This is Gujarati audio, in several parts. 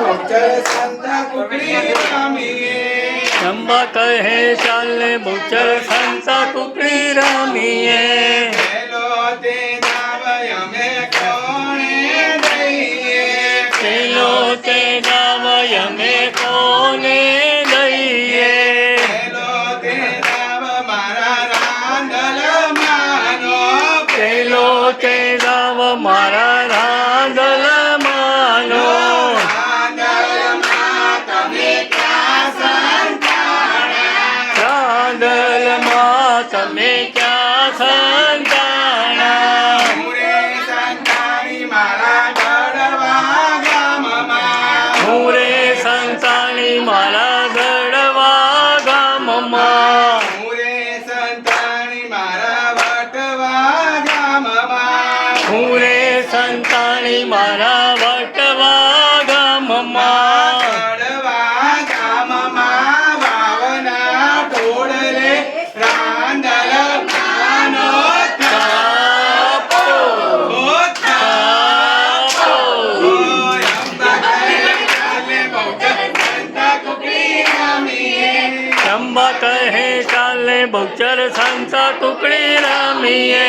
બહુચર સંતા કુકડી રમીએ અંબા કહે ચાલે બહુચર સંતા કુકડી રમીએ પેલો તે દાવ અમે કોણે દઈએ પેલો તે દાવ અમે કોને દઈએ પેલો તે દાવ મારા રાંદલ માનો પેલો તે દાવ મારા રાંદલ માનો રાંદલમાં તમે ક્યાં સંતાણા રાંદલમાં તમે ક્યાં સંતાણા મુરે સંતાણી મારા ગઢવા ગામમાં હું રે સંતાણી મારા ગઢવા ગામમાં મુરે સંતાણી મારા વટવા ગામમાં હું રે સંતાણી મારા વટવા ગામમાં ગઢવા ગામમાં વાવના ટોળલે રાંદલ માનો તાપો તાપો અંબા કહે ચાલે બહુચર સંતા કુકડી રમીએ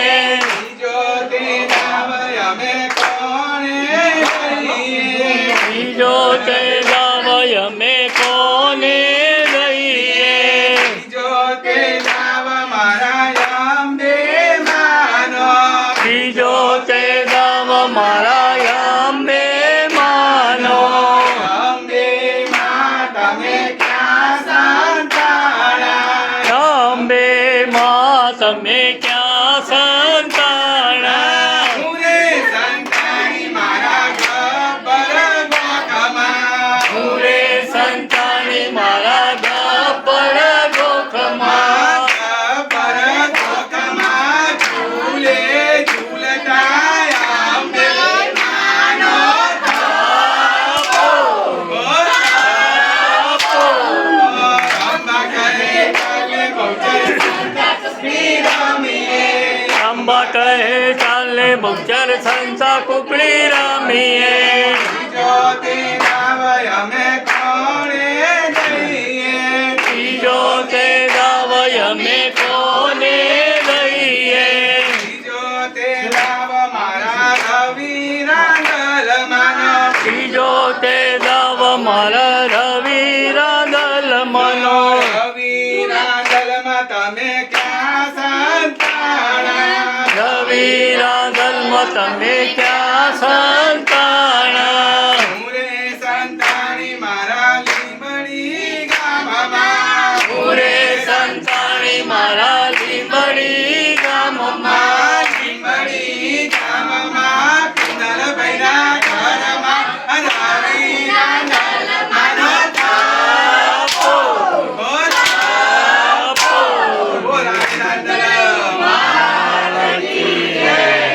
બીજો તે દાવ અમે કોને દઈએ બીજો તે દાવ મારા અંબે માનો અંબે માં તમે ક્યાં સંતાણા હું રે સંતાણી મારા ગબ્બર ગોખમાં અંબા કહે ચાલે બહુચર સંતા કુકડી રમીએ બીજો તે દાવ અમે કોને દઈએ બીજો તે દાવ મારા રવિ રાંદલ મનો તમે ક્યાં સંતાણા રવિ રાંદલમાં તમે ક્યાં સંતાણા